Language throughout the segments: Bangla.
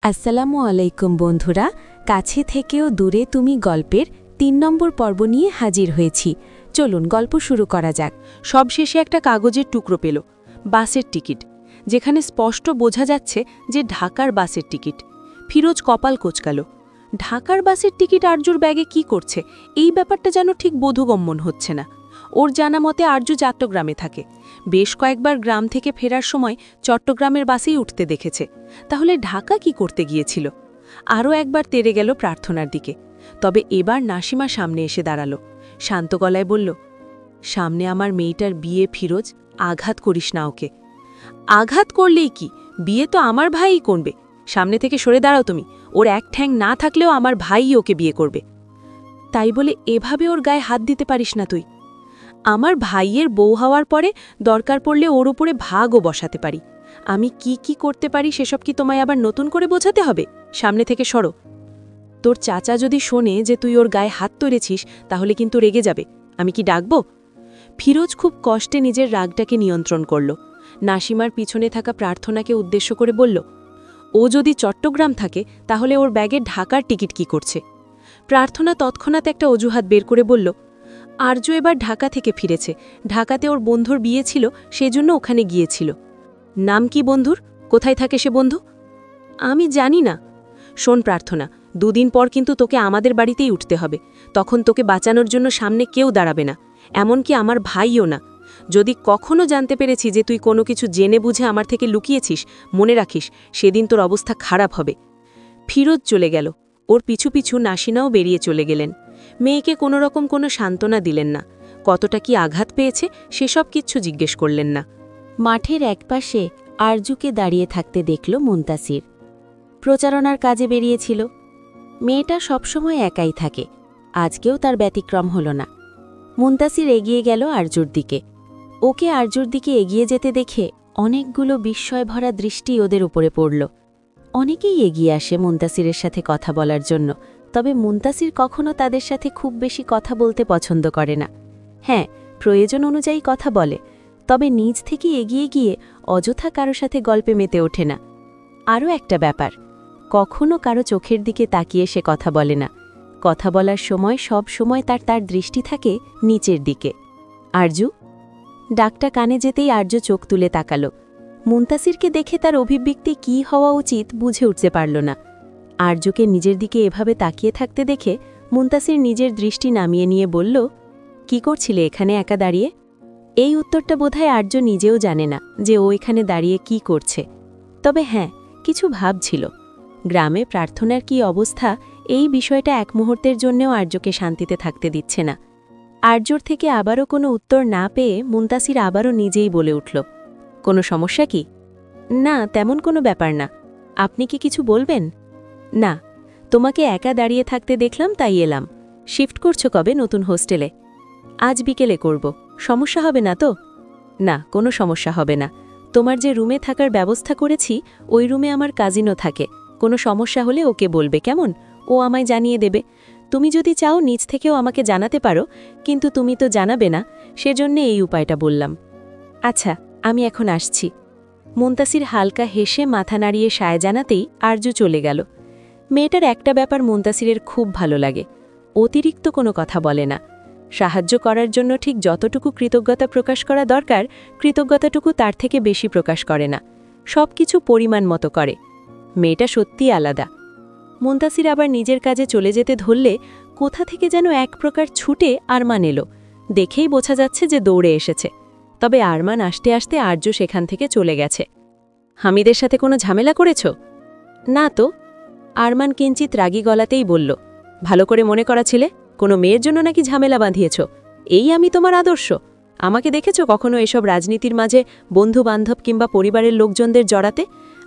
আসসালামু আলাইকুম বন্ধুরা, কাছে থেকেও দূরে তুমি গল্পের ৩ নম্বর পর্ব নিয়ে হাজির হয়েছি। চলুন গল্প শুরু করা যাক। সবশেষে একটা কাগজের টুকরো পেল, বাসের টিকিট, যেখানে স্পষ্ট বোঝা যাচ্ছে যে ঢাকার বাসের টিকিট। ফিরোজ কপাল কোঁচকাল। ঢাকার বাসের টিকিট আরজুর ব্যাগে কি করছে, এই ব্যাপারটা যেন ঠিক বোধগম্য হচ্ছে না। ওর জানা মতে আরজু চট্টগ্রামে থাকে। বেশ কয়েকবার গ্রাম থেকে ফেরার সময় চট্টগ্রামের বাসেই উঠতে দেখেছে। তাহলে ঢাকা কি করতে গিয়েছিল? আরও একবার তেড়ে গেল প্রার্থনার দিকে। তবে এবার নাসিমা সামনে এসে দাঁড়াল, শান্ত গলায় বলল, সামনে আমার মেয়েটার বিয়ে ফিরোজ, আঘাত করিস না ওকে। আঘাত করলেই কি, বিয়ে তো আমার ভাইই করবে। সামনে থেকে সরে দাঁড়াও তুমি। ওর এক ঠ্যাং না থাকলেও আমার ভাইই ওকে বিয়ে করবে। তাই বলে এভাবে ওর গায়ে হাত দিতে পারিস না তুই। আমার ভাইয়ের বউ হওয়ার পরে দরকার পড়লে ওর উপরে ভাগও বসাতে পারি। আমি কি কি করতে পারি সেসব কি তোমায় আবার নতুন করে বোঝাতে হবে? সামনে থেকে সরো। তোর চাচা যদি শোনে যে তুই ওর গায়ে হাত তুলেছিস তাহলে কিন্তু রেগে যাবে। আমি কি ডাকব? ফিরোজ খুব কষ্টে নিজের রাগটাকে নিয়ন্ত্রণ করল। নাসিমার পিছনে থাকা প্রার্থনাকে উদ্দেশ্য করে বলল, ও যদি চট্টগ্রাম থাকে তাহলে ওর ব্যাগে ঢাকার টিকিট কি করছে? প্রার্থনা তৎক্ষণাৎ একটা অজুহাত বের করে বলল, আরজু এবার ঢাকা থেকে ফিরেছে। ঢাকাতে ওর বন্ধুর বিয়ে ছিল, সেজন্য ওখানে গিয়েছিল। নাম কি বন্ধুর? কোথায় থাকে সে বন্ধু? আমি জানি না। শোন প্রার্থনা, দুদিন পর কিন্তু তোকে আমাদের বাড়িতেই উঠতে হবে। তখন তোকে বাঁচানোর জন্য সামনে কেউ দাঁড়াবে না, এমনকি আমার ভাইও না। যদি কখনো জানতে পেরেছি যে তুই কোনো কিছু জেনে বুঝে আমার থেকে লুকিয়েছিস, মনে রাখিস সেদিন তোর অবস্থা খারাপ হবে। ফিরোজ চলে গেল। ওর পিছু পিছু নাসিনাও বেরিয়ে চলে গেলেন। মেয়েকে কোনোরকম কোনো সান্ত্বনা দিলেন না। কতটা কি আঘাত পেয়েছে সেসব কিচ্ছু জিজ্ঞেস করলেন না। মাঠের একপাশে আরজুকে দাঁড়িয়ে থাকতে দেখল মুনতাসির। প্রচারণার কাজে বেরিয়েছিল। মেয়েটা সবসময় একাই থাকে, আজকেও তার ব্যতিক্রম হল না। মুনতাসির এগিয়ে গেল আরজুর দিকে। ওকে আরজুর দিকে এগিয়ে যেতে দেখে অনেকগুলো বিস্ময়ভরা দৃষ্টি ওদের উপরে পড়ল। অনেকেই এগিয়ে আসে মুনতাসিরের সাথে কথা বলার জন্য, তবে মুনতাসির কখনো তাদের সাথে খুব বেশি কথা বলতে পছন্দ করে না। হ্যাঁ, প্রয়োজন অনুযায়ী কথা বলে, তবে নিজ থেকে এগিয়ে গিয়ে অযথা কারো সাথে গল্পে মেতে ওঠে না। আরও একটা ব্যাপার, কখনো কারো চোখের দিকে তাকিয়ে সে কথা বলে না। কথা বলার সময় সব সময় তার দৃষ্টি থাকে নিচের দিকে। আরজু? ডাকটা কানে যেতেই আরজু চোখ তুলে তাকাল। মুনতাসিরকে দেখে তার অভিব্যক্তি কী হওয়া উচিত বুঝে উঠতে পারল না। আরজুকে নিজের দিকে এভাবে তাকিয়ে থাকতে দেখে মুনতাসির নিজের দৃষ্টি নামিয়ে নিয়ে বলল, কি করছিলে এখানে একা দাঁড়িয়ে? এই উত্তরটা বোধহয় আরজ নিজেও জানে না যে ও এখানে দাঁড়িয়ে কি করছে। তবে হ্যাঁ, কিছু ভাবছিল। গ্রামে প্রার্থনার কি অবস্থা, এই বিষয়টা এক মুহূর্তের জন্যও আরজকে শান্তিতে থাকতে দিচ্ছে না। আরজর থেকে আবারও কোনো উত্তর না পেয়ে মুনতাসির আবারও নিজেই বলে উঠল, কোনো সমস্যা কি? না, তেমন কোনো ব্যাপার না। আপনি কি কিছু বলবেন? না, তোমাকে একা দাঁড়িয়ে থাকতে দেখলাম তাই এলাম। শিফট করছো কবে নতুন হোস্টেলে? আজ বিকেলে করব। সমস্যা হবে না তো? না, কোনো সমস্যা হবে না। তোমার যে রুমে থাকার ব্যবস্থা করেছি ওই রুমে আমার কাজিনও থাকে। কোনো সমস্যা হলে ওকে বলবে, কেমন? ও আমায় জানিয়ে দেবে। তুমি যদি চাও নিজ থেকেও আমাকে জানাতে পারো, কিন্তু তুমি তো জানাবে না, সেজন্যে এই উপায়টা বললাম। আচ্ছা, আমি এখন আসছি। মুনতাসির হালকা হেসে মাথা নাড়িয়ে সায় জানাতেই আরজু চলে গেল। মেয়েটার একটা ব্যাপার মুনতাসিরের খুব ভালো লাগে, অতিরিক্ত কোনো কথা বলে না। সাহায্য করার জন্য ঠিক যতটুকু কৃতজ্ঞতা প্রকাশ করা দরকার, কৃতজ্ঞতাটুকু তার থেকে বেশি প্রকাশ করে না। সব কিছু পরিমাণ মতো করে। মেয়েটা সত্যিই আলাদা। মুনতাসির আবার নিজের কাজে চলে যেতে ধরলে কোথা থেকে যেন এক প্রকার ছুটে আরমান এলো। দেখেই বোঝা যাচ্ছে যে দৌড়ে এসেছে। তবে আরমান আসতে আসতে আরজ সেখান থেকে চলে গেছে। হামিদের সাথে কোনো ঝামেলা করেছ? না তো। আরমান কিঞ্চিত রাগী গলাতেই বলল, ভালো করে মনে করা ছিলে, কোনো মেয়ের জন্য নাকি ঝামেলা বাঁধিয়েছ? এই আমি তোমার আদর্শ? আমাকে দেখেছ কখনো এসব রাজনীতির মাঝে বন্ধু বান্ধব কিংবা পরিবারের লোকজনদের জড়াতে?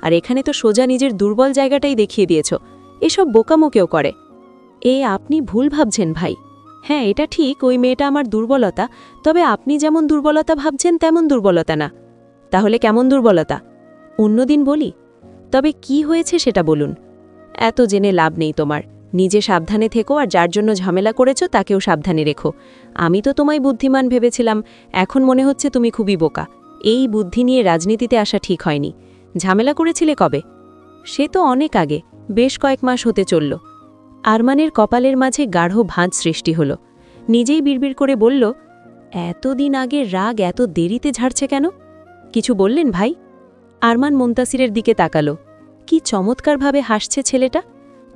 আর এখানে তো সোজা নিজের দুর্বল জায়গাটাই দেখিয়ে দিয়েছ। এসব বোকামোকেও করে। আপনি ভুল ভাবছেন ভাই। হ্যাঁ, এটা ঠিক, ওই মেয়েটা আমার দুর্বলতা, তবে আপনি যেমন দুর্বলতা ভাবছেন তেমন দুর্বলতা না। তাহলে কেমন দুর্বলতা? অন্যদিন বলি। তবে কি হয়েছে সেটা বলুন। এত জেনে লাভ নেই তোমার। নিজে সাবধানে থেকো, আর যার জন্য ঝামেলা করেছ তাকেও সাবধানে রেখো। আমি তো তোমায় বুদ্ধিমান ভেবেছিলাম, এখন মনে হচ্ছে তুমি খুবই বোকা। এই বুদ্ধি নিয়ে রাজনীতিতে আসা ঠিক হয়নি। ঝামেলা করেছিলে কবে? সে তো অনেক আগে, বেশ কয়েক মাস হতে চলল। আরমানের কপালের মাঝে গাঢ় ভাঁজ সৃষ্টি হল। নিজেই বিড়বিড় করে বলল, এতদিন আগে রাগ এত দেরিতে ঝাড়ছে কেন? কিছু বললেন ভাই? আরমান মুনতাসিরের দিকে তাকালো। কি চমৎকারভাবে হাসছে ছেলেটা।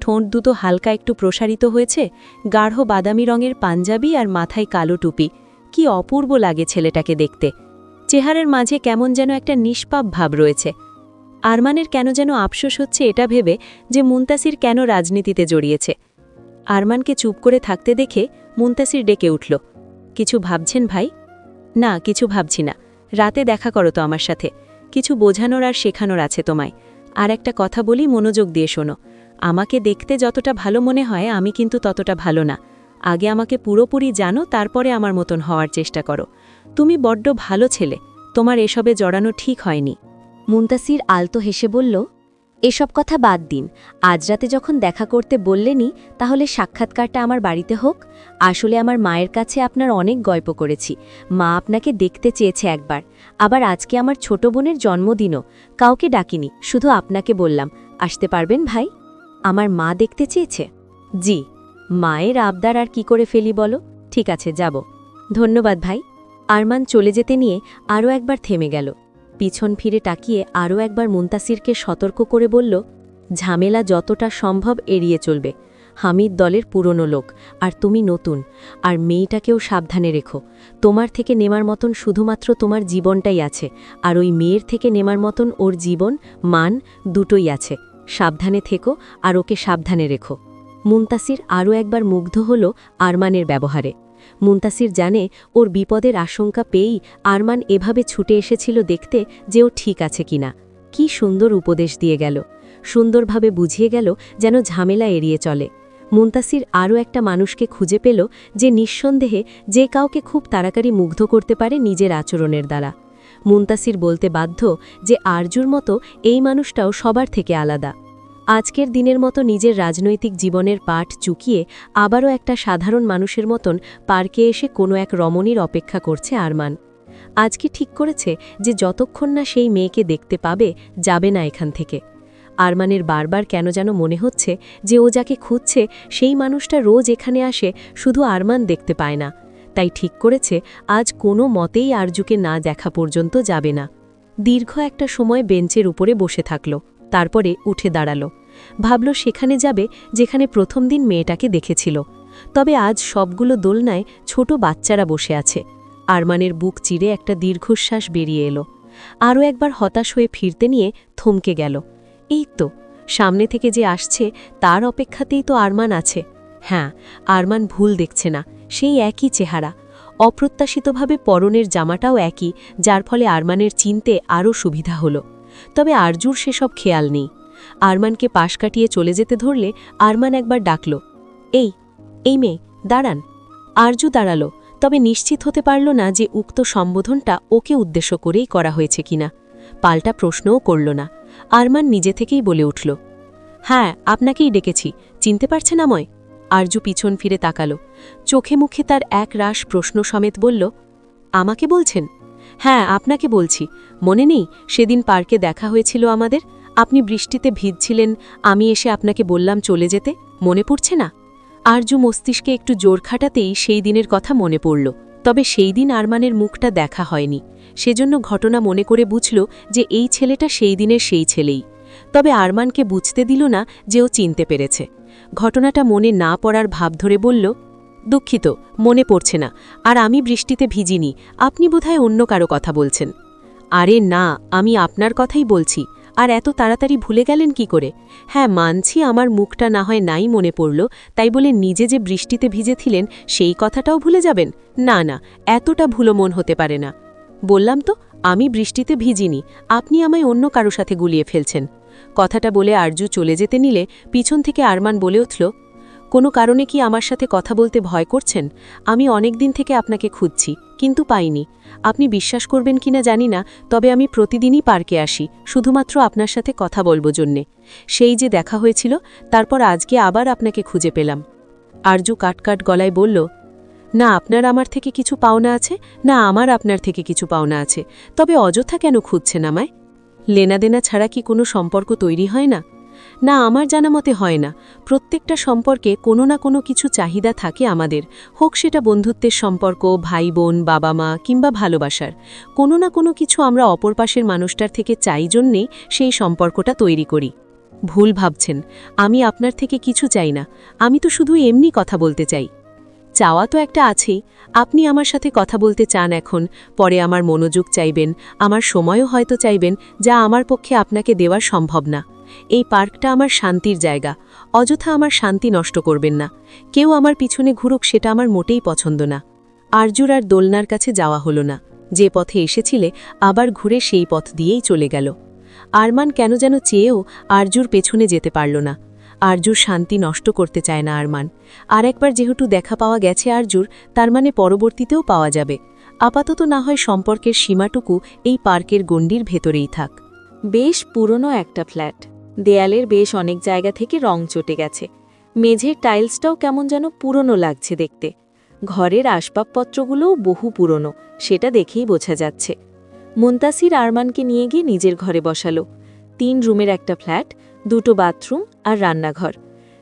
ঠোঁট দুটো হালকা একটু প্রসারিত হয়েছে, গাঢ় বাদামি রঙের পাঞ্জাবি আর মাথায় কালো টুপি। কি অপূর্ব লাগে ছেলেটাকে দেখতে। চেহারার মাঝে কেমন যেন একটা নিষ্পাপ ভাব রয়েছে। আরমানের কেন যেন আফসোস হচ্ছে এটা ভেবে যে মুনতাসির কেন রাজনীতিতে জড়িয়েছে। আরমানকে চুপ করে থাকতে দেখে মুনতাসির ডেকে উঠল, কিছু ভাবছেন ভাই? না, কিছু ভাবছি না। রাতে দেখা করো তো আমার সাথে। কিছু বোঝানোর আর শেখানোর আছে তোমায়। আর একটা কথা বলি, মনোযোগ দিয়ে শোনো। আমাকে দেখতে যতটা ভালো মনে হয় আমি কিন্তু ততটা ভালো না। আগে আমাকে পুরোপুরি জানো, তারপরে আমার মতন হওয়ার চেষ্টা করো। তুমি বড্ড ভালো ছেলে, তোমার এসবে জড়ানো ঠিক হয়নি। মুনতাসির আলতো হেসে বলল, এসব কথা বাদ দিন। আজ রাতে যখন দেখা করতে বললেনই, তাহলে সাক্ষাৎকারটা আমার বাড়িতে হোক। আসলে আমার মায়ের কাছে আপনার অনেক গল্প করেছি। মা আপনাকে দেখতে চেয়েছে একবার। আবার আজকে আমার ছোট বোনের জন্মদিনও। কাউকে ডাকিনি, শুধু আপনাকে বললাম, আসতে পারবেন ভাই? আমার মা দেখতে চেয়েছে। জি। মায়ের আবদার আর কি করে ফেলি বলো? ঠিক আছে, যাব। ধন্যবাদ ভাই। আরমান চলে যেতে নিয়ে আরও একবার থেমে গেল। পিছন ফিরে তাকিয়ে আরও একবার মুনতাসিরকে সতর্ক করে বলল, ঝামেলা যতটা সম্ভব এড়িয়ে চলবে। হামিদ দলের পুরনো লোক, আর তুমি নতুন। আর মেয়েটাকেও সাবধানে রেখো। তোমার থেকে নেমার মতন শুধুমাত্র তোমার জীবনটাই আছে, আর ওই মেয়ের থেকে নেমার মতন ওর জীবন, মান দুটোই আছে। সাবধানে থেকো আর ওকে সাবধানে রেখো। মুনতাসির আরও একবার মুগ্ধ হল আরমানের ব্যবহারে। মুনতাসির জানে ওর বিপদের আশঙ্কা পেয়েই আরমান এভাবে ছুটে এসেছিল দেখতে যে ও ঠিক আছে কিনা। কি সুন্দর উপদেশ দিয়ে গেল, সুন্দরভাবে বুঝিয়ে গেল, যেন ঝামেলা এড়িয়ে চলে। মুনতাসির আরও একটা মানুষকে খুঁজে পেল যে নিঃসন্দেহে যে কাউকে খুব তাড়াতাড়ি মুগ্ধ করতে পারে নিজের আচরণের দ্বারা। মুনতাসির বলতে বাধ্য যে আরজুর মতো এই মানুষটাও সবার থেকে আলাদা। আজকের দিনের মতো নিজের রাজনৈতিক জীবনের পাঠ চুকিয়ে আবারও একটা সাধারণ মানুষের মতন পার্কে এসে কোনো এক রমণীর অপেক্ষা করছে আরমান। আজকে ঠিক করেছে যে যতক্ষণ না সেই মেয়েকে দেখতে পাবে, যাবে না এখান থেকে। আরমানের বারবার কেন যেন মনে হচ্ছে যে ও যাকে খুঁজছে সেই মানুষটা রোজ এখানে আসে, শুধু আরমান দেখতে পায় না। তাই ঠিক করেছে আজ কোনো মতেই আরজুকে না দেখা পর্যন্ত যাবে না। দীর্ঘ একটা সময় বেঞ্চের উপরে বসে থাকল, তারপরে উঠে দাঁড়ালো। ভাবল সেখানে যাবে যেখানে প্রথম দিন মেয়েটাকে দেখেছিল। তবে আজ সবগুলো দোলনায় ছোট বাচ্চারা বসে আছে। আরমানের বুক চিরে একটা দীর্ঘশ্বাস বেরিয়ে এলো। আরও একবার হতাশ হয়ে ফিরতে নিয়ে থমকে গেল। এই তো সামনে থেকে যে আসছে তার অপেক্ষাতেই তো আরমান আছে। হ্যাঁ, আরমান ভুল দেখছে না, সেই একই চেহারা। অপ্রত্যাশিতভাবে পরনের জামাটাও একই, যার ফলে আরমানের চিনতে আরও সুবিধা হলো। তবে আরজুর সেসব খেয়াল নেই। আরমানকে পাশ কাটিয়ে চলে যেতে ধরলে আরমান একবার ডাকল, এই মেয়ে, দাঁড়ান। আরজু দাঁড়ালো, তবে নিশ্চিত হতে পারল না যে উক্ত সম্বোধনটা ওকে উদ্দেশ্য করেই করা হয়েছে কিনা। পাল্টা প্রশ্নও করল না। আরমান নিজে থেকেই বলে উঠল, হ্যাঁ, আপনাকেই ডেকেছি, চিনতে পারছেন আমায়? আরজু পিছন ফিরে তাকালো। চোখে মুখে তার এক রাশ প্রশ্ন সমেত বলল, আমাকে বলছেন? হ্যাঁ, আপনাকে বলছি। মনে নেই সেদিন পার্কে দেখা হয়েছিল আমাদের? আপনি বৃষ্টিতে ভিজছিলেন, আমি এসে আপনাকে বললাম চলে যেতে, মনে পড়ছে না? আরজু মস্তিষ্কে একটু জোর খাটাতেই সেই দিনের কথা মনে পড়ল। তবে সেই দিন আরমানের মুখটা দেখা হয়নি, সেজন্য ঘটনা মনে করে বুঝল যে এই ছেলেটা সেই দিনের সেই ছেলেই। তবে আরমানকে বুঝতে দিল না যে ও চিনতে পেরেছে। ঘটনাটা মনে না পড়ার ভাব ধরে বলল, দুঃখিত, মনে পড়ছে না। আর আমি বৃষ্টিতে ভিজিনি, আপনি বোধহয় অন্য কারো কথা বলছেন। আরে না, আমি আপনার কথাই বলছি। আর এত তাড়াতাড়ি ভুলে গেলেন কি করে? হ্যাঁ, মানছি আমার মুখটা না হয় নাই মনে পড়ল, তাই বলে নিজে যে বৃষ্টিতে ভিজেছিলেন সেই কথাটাও ভুলে যাবেন? না না, এতটা ভুলো মন হতে পারে না। বললাম তো আমি বৃষ্টিতে ভিজিনি, আপনি আমায় অন্য কারো সাথে গুলিয়ে ফেলছেন। কথাটা বলে আরজু চলে যেতে নিলে পিছন থেকে আরমান বলে উঠল, কোনো কারণে কি আমার সাথে কথা বলতে ভয় করছেন? আমি অনেক দিন থেকে আপনাকে খুঁজছি, কিন্তু পাইনি। আপনি বিশ্বাস করবেন কিনা জানি না, তবে আমি প্রতিদিনই পার্কে আসি শুধুমাত্র আপনার সাথে কথা বলবো জন্যে। সেই যে দেখা হয়েছিল, তারপর আজকে আবার আপনাকে খুঁজে পেলাম। আরজু কাটকাট গলায় বলল, না আপনার আমার থেকে কিছু পাওনা আছে, না আমার আপনার থেকে কিছু পাওনা আছে। তবে অযথা কেন খুঁজছেন আমায়? লেনাদেনা ছাড়া কি কোনো সম্পর্ক তৈরি হয় না? না, আমার জানা মতে হয় না। প্রত্যেকটা সম্পর্কে কোনো না কোনো কিছু চাহিদা থাকে আমাদের, হোক সেটা বন্ধুত্বের সম্পর্ক, ভাই বোন, বাবা মা কিংবা ভালোবাসার। কোনো না কোনো কিছু আমরা অপর পাশের মানুষটার থেকে চাই জন্যেই সেই সম্পর্কটা তৈরি করি। ভুল ভাবছেন, আমি আপনার থেকে কিছু চাই না, আমি তো শুধু এমনি কথা বলতে চাই। চাওয়া তো একটা আছেই, আপনি আমার সাথে কথা বলতে চান এখন, পরে আমার মনোযোগ চাইবেন, আমার সময়ও হয়তো চাইবেন, যা আমার পক্ষে আপনাকে দেওয়া সম্ভব না। এই পার্কটা আমার শান্তির জায়গা, অযথা আমার শান্তি নষ্ট করবেন না। কেউ আমার পিছনে ঘুরুক সেটা আমার মোটেই পছন্দ না। আরজুর আর দোলনার কাছে যাওয়া হলো না। যে পথে এসেছিলে আবার ঘুরে সেই পথ দিয়েই চলে গেল। আরমান কেন যেন চেয়েও আরজুর পেছনে যেতে পারল না। আরজুর শান্তি নষ্ট করতে চায় না আরমান। আর একবার যেহেতু দেখা পাওয়া গেছে আরজুর, তার মানে পরবর্তীতেও পাওয়া যাবে। আপাতত না হয় সম্পর্কের সীমাটুকু এই পার্কের গণ্ডির ভেতরেই থাক। বেশ পুরনো একটা ফ্ল্যাট, দেয়ালের বেশ অনেক জায়গা থেকে রং চটে গেছে। মেঝের টাইলসটাও কেমন যেন পুরনো লাগছে দেখতে। ঘরের আসবাবপত্রগুলোও বহু পুরনো, সেটা দেখেই বোঝা যাচ্ছে। মুনতাসির আরমানকে নিয়ে গিয়ে নিজের ঘরে বসালো। 3 রুমের একটা ফ্ল্যাট, 2টো বাথরুম আর রান্নাঘর।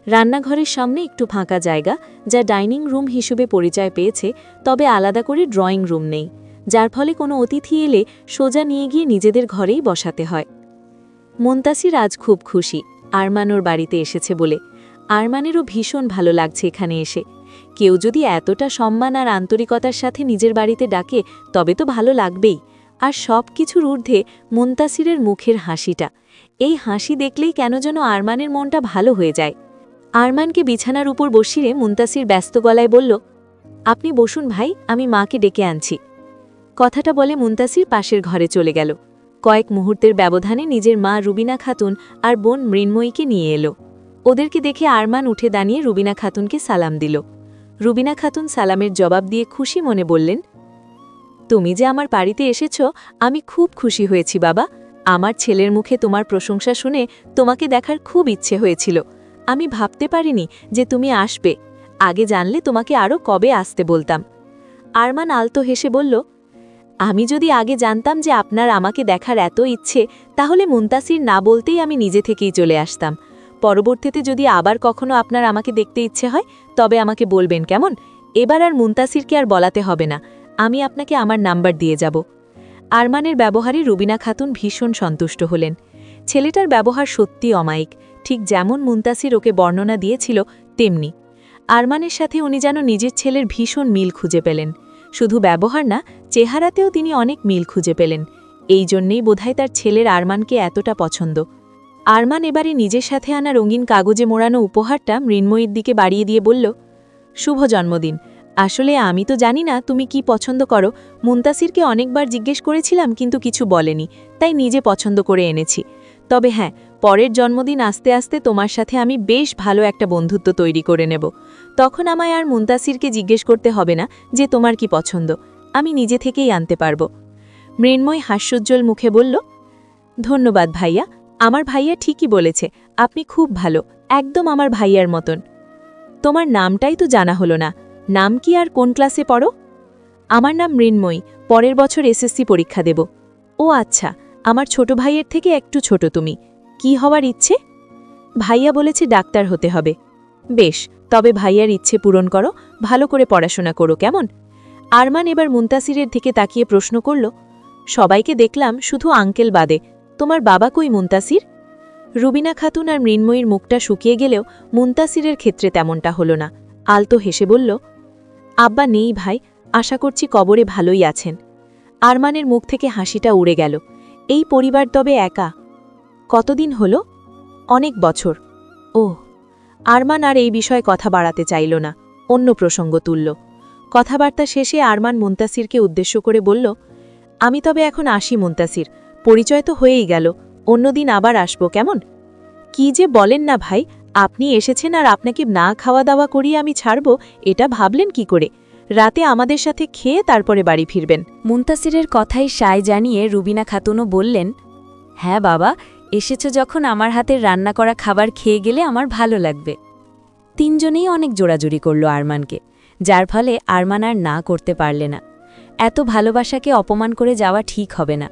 রান্নাঘরের সামনে একটু ফাঁকা জায়গা, যা ডাইনিং রুম হিসেবে পরিচয় পেয়েছে, তবে আলাদা করে ড্রয়িং রুম নেই, যার ফলে কোনো অতিথি এলে সোজা নিয়ে গিয়ে নিজেদের ঘরেই বসাতে হয়। মুনতাসির আজ খুব খুশি আরমান ওর বাড়িতে এসেছে বলে। আরমানেরও ভীষণ ভালো লাগছে এখানে এসে। কেউ যদি এতটা সম্মান আর আন্তরিকতার সাথে নিজের বাড়িতে ডাকে তবে তো ভালো লাগবেই। আর সব কিছুর ঊর্ধ্বে মুনতাসিরের মুখের হাসিটা, এই হাসি দেখলেই কেন যেন আরমানের মনটা ভালো হয়ে যায়। আরমানকে বিছানার উপর বসিয়ে মুনতাসির ব্যস্ত গলায় বলল, আপনি বসুন ভাই, আমি মাকে ডেকে আনছি। কথাটা বলে মুনতাসির পাশের ঘরে চলে গেল। কয়েক মুহূর্তের ব্যবধানে নিজের মা রুবিনা খাতুন আর বোন মৃন্ময়ীকে নিয়ে এলো। ওদেরকে দেখে আরমান উঠে দাঁড়িয়ে রুবিনা খাতুনকে সালাম দিল। রুবিনা খাতুন সালামের জবাব দিয়ে খুশি মনে বললেন, তুমি যে আমার বাড়িতে এসেছ আমি খুব খুশি হয়েছি বাবা। আমার ছেলের মুখে তোমার প্রশংসা শুনে তোমাকে দেখার খুব ইচ্ছে হয়েছিল। আমি ভাবতে পারিনি যে তুমি আসবে। আগে জানলে তোমাকে আরও কবে আসতে বলতাম। আরমান আলতো হেসে বলল, আমি যদি আগে জানতাম যে আপনার আমাকে দেখার এত ইচ্ছে, তাহলে মুনতাসির না বলতেই আমি নিজে থেকেই চলে আসতাম। পরবর্তীতে যদি আবার কখনো আপনার আমাকে দেখতে ইচ্ছে হয় তবে আমাকে বলবেন, কেমন? এবার আর মুনতাসিরকে আর বলাতে হবে না, আমি আপনাকে আমার নাম্বার দিয়ে যাব। আরমানের ব্যবহারে রুবিনা খাতুন ভীষণ সন্তুষ্ট হলেন। ছেলেটার ব্যবহার সত্যি অমায়িক, ঠিক যেমন মুনতাসির ওকে বর্ণনা দিয়েছিল তেমনি। আরমানের সাথে উনি যেন নিজের ছেলের ভীষণ মিল খুঁজে পেলেন। শুধু ব্যবহার না, চেহারাতেও তিনি অনেক মিল খুঁজে পেলেন। এই জন্যেই বোধহয় তার ছেলের আরমানকে এতটা পছন্দ। আরমান এবারে নিজের সাথে আনা রঙিন কাগজে মোড়ানো উপহারটা মৃন্ময়ীর দিকে বাড়িয়ে দিয়ে বলল, শুভ জন্মদিন। আসলে আমি তো জানি না তুমি কি পছন্দ করো। মুনতাসিরকে অনেকবার জিজ্ঞেস করেছিলাম কিন্তু কিছু বলেনি, তাই নিজে পছন্দ করে এনেছি। তবে হ্যাঁ, পরের জন্মদিন আস্তে আস্তে তোমার সাথে আমি বেশ ভালো একটা বন্ধুত্ব তৈরি করে নেব। তখন আমায় আর মুনতাসিরকে জিজ্ঞেস করতে হবে না যে তোমার কি পছন্দ, আমি নিজে থেকেই আনতে পারব। মৃন্ময় হাস্যোজ্জ্বল মুখে বলল, ধন্যবাদ ভাইয়া। আমার ভাইয়া ঠিকই বলেছে, আপনি খুব ভালো, একদম আমার ভাইয়ার মতন। তোমার নামটাই তো জানা হলো না, নাম কি আর কোন ক্লাসে পড়ো? আমার নাম মৃন্ময়ী, পরের বছর এসএসসি পরীক্ষা দেব। ও আচ্ছা, আমার ছোট ভাইয়ের থেকে একটু ছোট তুমি। কি হওয়ার ইচ্ছে? ভাইয়া বলেছে ডাক্তার হতে হবে। বেশ, তবে ভাইয়ার ইচ্ছে পূরণ করো, ভালো করে পড়াশোনা করো, কেমন? আরমান এবার মুনতাসিরের দিকে তাকিয়ে প্রশ্ন করল, সবাইকে দেখলাম শুধু আঙ্কেল বাদে, তোমার বাবা কই মুনতাসির? রুবিনা খাতুন আর মৃন্ময়ীর মুখটা শুকিয়ে গেলেও মুনতাসিরের ক্ষেত্রে তেমনটা হলো না। আলতো হেসে বলল, আব্বা নেই ভাই, আশা করছি কবরে ভালোই আছেন। আরমানের মুখ থেকে হাসিটা উড়ে গেল। এই পরিবার তবে একা? কতদিন হলো? অনেক বছর। ও। আরমান আর এই বিষয়ে কথা বাড়াতে চাইল না, অন্য প্রসঙ্গ তুলল। কথাবার্তা শেষে আরমান মুনতাসিরকে উদ্দেশ্য করে বলল, আমি তবে এখন আসি মুনতাসির, পরিচয় তো হয়েই গেল, অন্যদিন আবার আসবো, কেমন? কি যে বলেন না ভাই, আপনি এসেছেন আর আপনাকে না খাওয়া দাওয়া করিয়ে আমি ছাড়ব, এটা ভাবলেন কি করে? রাতে আমাদের সাথে খেয়ে তারপরে বাড়ি ফিরবেন। মুনতাসিরের কথাই সায় জানিয়ে রুবিনা খাতুনও বললেন, হ্যাঁ বাবা, এসেছ যখন আমার হাতের রান্না করা খাবার খেয়ে গেলে আমার ভালো লাগবে। তিনজনেই অনেক জোড়াজুড়ি করল আরমানকে, যার ফলে আরমান আর না করতে পারলে না। এত ভালোবাসাকে অপমান করে যাওয়া ঠিক হবে না।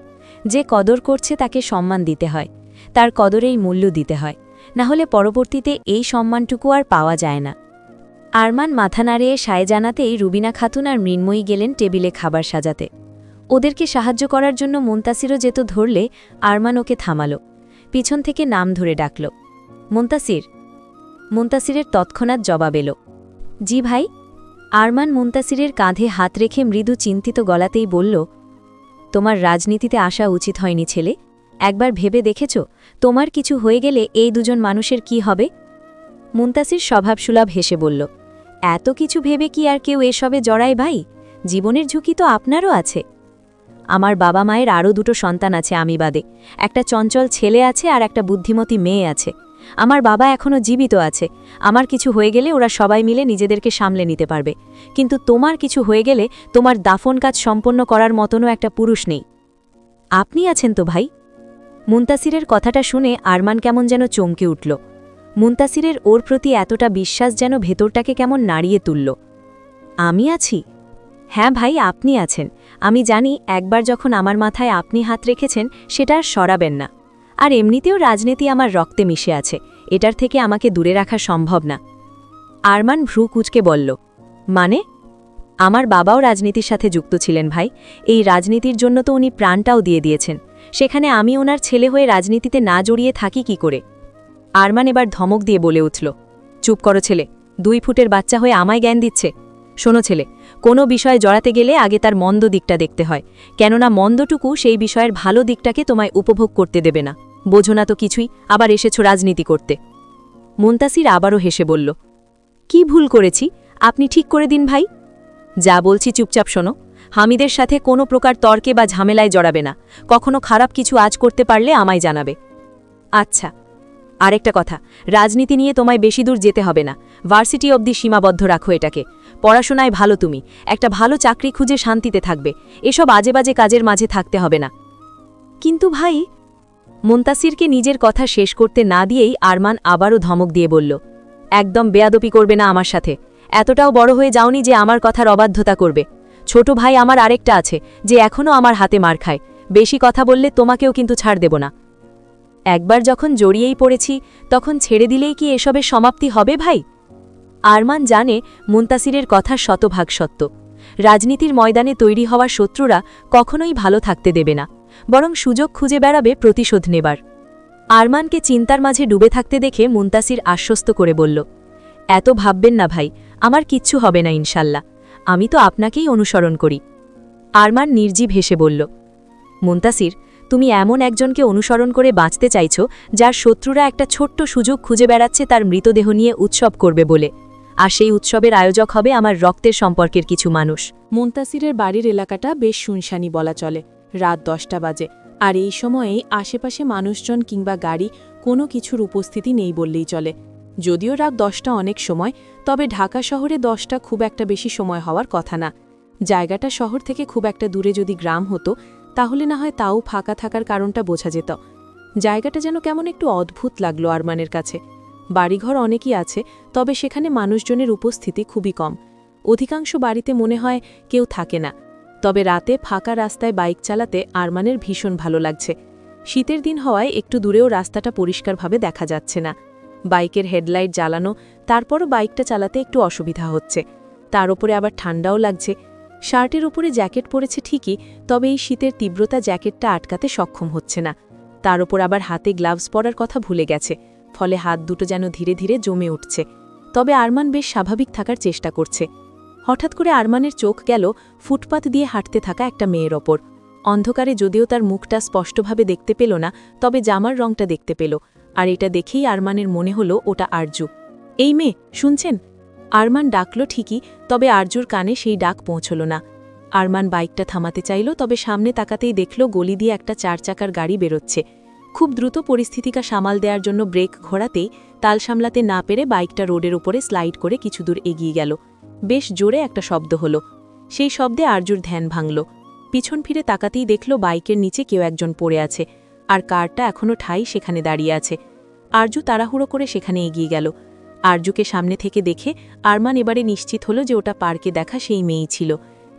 যে কদর করছে তাকে সম্মান দিতে হয়, তার কদরেই মূল্য দিতে হয়, না হলে পরবর্তীতে এই সম্মানটুকু আর পাওয়া যায় না। আরমান মাথা নাড়িয়ে সায় জানাতেই রুবিনা খাতুন আর মৃন্ময়ী গেলেন টেবিলে খাবার সাজাতে। ওদেরকে সাহায্য করার জন্য মুনতাসিরও যেত ধরলে আরমান ওকে থামাল, পিছন থেকে নাম ধরে ডাকল, মুনতাসির। মুনতাসিরের তৎক্ষণাৎ জবাব এলো, জি ভাই। আরমান মুনতাসিরের কাঁধে হাত রেখে মৃদু চিন্তিত গলাতেই বলল, তোমার রাজনীতিতে আসা উচিত হয়নি ছেলে। একবার ভেবে দেখেছ তোমার কিছু হয়ে গেলে এই দুজন মানুষের কি হবে? মুনতাসির স্বভাবসুলভ হেসে বলল, এত কিছু ভেবে কি আর কেউ এসবে জড়ায় ভাই? জীবনের ঝুঁকি তো আপনারও আছে। আমার বাবা মায়ের আরও দুটো সন্তান আছে আমি বাদে, একটা চঞ্চল ছেলে আছে আর একটা বুদ্ধিমতী মেয়ে আছে। আমার বাবা এখনও জীবিত আছে, আমার কিছু হয়ে গেলে ওরা সবাই মিলে নিজেদেরকে সামলে নিতে পারবে, কিন্তু তোমার কিছু হয়ে গেলে তোমার দাফন কাজ সম্পন্ন করার মতনও একটা পুরুষ নেই। আপনি আছেন তো ভাই। মুনতাসিরের কথাটা শুনে আরমান কেমন যেন চমকে উঠল। মুনতাসিরের ওর প্রতি এতটা বিশ্বাস যেন ভেতরটাকে কেমন নাড়িয়ে তুলল। আমি আছি? হ্যাঁ ভাই, আপনি আছেন। আমি জানি একবার যখন আমার মাথায় আপনি হাত রেখেছেন সেটা আর সরাবেন না। আর এমনিতেও রাজনীতি আমার রক্তে মিশে আছে, এটার থেকে আমাকে দূরে রাখা সম্ভব না। আরমান ভ্রু কুঁচকে বলল, মানে? আমার বাবাও রাজনীতির সাথে যুক্ত ছিলেন ভাই, এই রাজনীতির জন্য তো উনি প্রাণটাও দিয়ে দিয়েছেন, সেখানে আমি ওনার ছেলে হয়ে রাজনীতিতে না জড়িয়ে থাকি কি করে? আরমান এবার ধমক দিয়ে বলে উঠল, চুপ করো ছেলে, 2 ফুটের বাচ্চা হয়ে আমায় জ্ঞান দিচ্ছে। শোনো ছেলে, কোনো বিষয়ে জড়াতে গেলে আগে তার মন্দ দিকটা দেখতে হয়, কেননা মন্দটুকু সেই বিষয়ের ভালো দিকটাকে তোমায় উপভোগ করতে দেবে না। বোঝো না তো কিছুই, আবার এসেছ রাজনীতি করতে। মুনতাসির আবারও হেসে বলল, কি ভুল করেছি আপনি ঠিক করে দিন ভাই। যা বলছি চুপচাপ শোনো, হামিদের সাথে কোনো প্রকার তর্কে বা ঝামেলায় জড়াবে না, কখনো খারাপ কিছু আজ করতে পারলে আমায় জানাবে। আচ্ছা, আরেকটা কথা, রাজনীতি নিয়ে তোমায় বেশি দূর যেতে হবে না, ভার্সিটি অবধি সীমাবদ্ধ রাখো এটাকে। পড়াশোনায় ভালো তুমি, একটা ভালো চাকরি খুঁজে শান্তিতে থাকবে, এসব আজে বাজে কাজের মাঝে থাকতে হবে না। কিন্তু ভাই, মুনতাসিরকে নিজের কথা শেষ করতে না দিয়েই আরমান আবারও ধমক দিয়ে বলল, একদম বেয়াদপি করবে না আমার সাথে, এতটাও বড় হয়ে যাওনি যে আমার কথার অবাধ্যতা করবে। ছোট ভাই আমার আরেকটা আছে যে এখনও আমার হাতে মার খায়, বেশি কথা বললে তোমাকেও কিন্তু ছাড় দেব না। একবার যখন জড়িয়েই পড়েছি তখন ছেড়ে দিলেই কি এসবের সমাপ্তি হবে ভাই? আরমান জানে মুনতাসিরের কথা শতভাগ সত্য। রাজনীতির ময়দানে তৈরি হওয়া শত্রুরা কখনোই ভালো থাকতে দেবে না, বরং সুযোগ খুঁজে বেড়াবে প্রতিশোধ নেবার। আরমানকে চিন্তার মাঝে ডুবে থাকতে দেখে মুনতাসির আশ্বস্ত করে বলল, এত ভাববেন না ভাই, আমার কিচ্ছু হবে না ইনশাল্লাহ, আমি তো আপনাকেই অনুসরণ করি। আরমান নির্জীব হেসে বলল, মুনতাসির, তুমি এমন একজনকে অনুসরণ করে বাঁচতে চাইছ যার শত্রুরা একটা ছোট্ট সুযোগ খুঁজে বেড়াচ্ছে তার মৃতদেহ নিয়ে উৎসব করবে বলে, আর সেই উৎসবের আয়োজক হবে আমার রক্তের সম্পর্কের কিছু মানুষ। মুনতাসিরের বাড়ির এলাকাটা বেশ শুনশানি বলা চলে। রাত 10টা বাজে, আর এই সময়েই আশেপাশে মানুষজন কিংবা গাড়ি কোনো কিছুর উপস্থিতি নেই বললেই চলে। যদিও রাত 10টা অনেক সময়, তবে ঢাকা শহরে 10টা খুব একটা বেশি সময় হওয়ার কথা না। জায়গাটা শহর থেকে খুব একটা দূরে যদি গ্রাম হতো তাহলে না হয় তাও ফাঁকা থাকার কারণটা বোঝা যেত। জায়গাটা যেন কেমন একটু অদ্ভুত লাগলো আরমানের কাছে। বাড়িঘর অনেকই আছে, তবে সেখানে মানুষজনের উপস্থিতি খুবই কম। অধিকাংশ বাড়িতে মনে হয় কেউ থাকে না। তবে রাতে ফাঁকা রাস্তায় বাইক চালাতে আরমানের ভীষণ ভালো লাগছে। শীতের দিন হওয়ায় একটু দূরেও রাস্তাটা পরিষ্কারভাবে দেখা যাচ্ছে না। বাইকের হেডলাইট জ্বালানো, তারপরও বাইকটা চালাতে একটু অসুবিধা হচ্ছে। তার উপরে আবার ঠান্ডাও লাগছে। শার্টের উপরে জ্যাকেট পরেছে ঠিকই, তবে এই শীতের তীব্রতা জ্যাকেটটা আটকাতে সক্ষম হচ্ছে না। তার উপর আবার হাতে গ্লাভস পরার কথা ভুলে গেছে, ফলে হাত দুটো যেন ধীরে ধীরে জমে উঠছে। তবে আরমান বেশ স্বাভাবিক থাকার চেষ্টা করছে। হঠাৎ করে আরমানের চোখ গেল ফুটপাত দিয়ে হাঁটতে থাকা একটা মেয়ের ওপর। অন্ধকারে যদিও তার মুখটা স্পষ্টভাবে দেখতে পেল না, তবে জামার রংটা দেখতে পেল, আর এটা দেখেই আরমানের মনে হলো ওটা আরজু। এই মেয়ে, শুনছেন? আরমান ডাকল ঠিকই, তবে আরজুর কানে সেই ডাক পৌঁছল না। আরমান বাইকটা থামাতে চাইল, তবে সামনে তাকাতেই দেখল গলি দিয়ে একটা 4 চাকার গাড়ি বেরোচ্ছে। খুব দ্রুত পরিস্থিতিকা সামাল দেওয়ার জন্য ব্রেক ঘোরাতেই তাল সামলাতে না পেরে বাইকটা রোডের উপরে স্লাইড করে কিছু দূর এগিয়ে গেল। বেশ জোরে একটা শব্দ হলো। সেই শব্দে আরজুর ধ্যান ভাঙল। পিছন ফিরে তাকাতেই দেখল বাইকের নিচে কেউ একজন পড়ে আছে, আর কারটা এখনও ঠাই সেখানে দাঁড়িয়ে আছে। আরজু তাড়াহুড়ো করে সেখানে এগিয়ে গেল। আরজুকে সামনে থেকে দেখে আরমান এবারে নিশ্চিত হলো যে ওটা পার্কে দেখা সেই মেয়েই ছিল,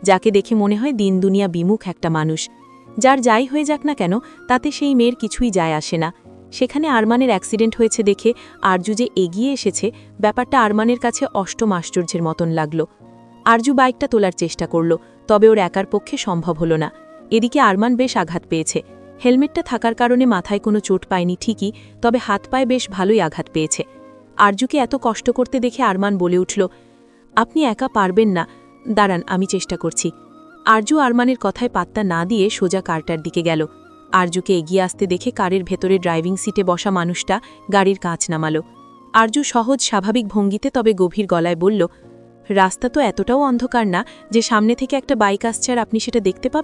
যাকে দেখে মনে হয় দিন দুনিয়া বিমুখ একটা মানুষ। যার যাই হয়ে যাক না কেন, তাতে সেই মেয়ের কিছুই যায় আসে না। সেখানে আরমানের অ্যাক্সিডেন্ট হয়েছে দেখে আরজু যে এগিয়ে এসেছে ব্যাপারটা আরমানের কাছে অষ্টম আশ্চর্যের মতন লাগল। আরজু বাইকটা তোলার চেষ্টা করল, তবে ওর একার পক্ষে সম্ভব হলো না। এদিকে আরমান বেশ আঘাত পেয়েছে। হেলমেটটা থাকার কারণে মাথায় কোনো চোট পায়নি ঠিকই, তবে হাত পায়ে বেশ ভালোই আঘাত পেয়েছে। আরজুকে এত কষ্ট করতে দেখে আরমান বলে উঠল, আপনি একা পারবেন না, দাঁড়ান আমি চেষ্টা করছি। আরজু আরমানের কথায় পাত্তা না দিয়ে সোজা কারটার দিকে গেল। আরজুকে এগিয়ে আসতে দেখে কারের ভেতরে ড্রাইভিং সিটে বসা মানুষটা গাড়ির কাঁচ নামালো। আরজু সহজ স্বাভাবিক ভঙ্গিতে তবে গভীর গলায় বলল, রাস্তা তো এতটাও অন্ধকার না যে সামনে থেকে একটা বাইক আসছে আর আপনি সেটা দেখতে পাবেন।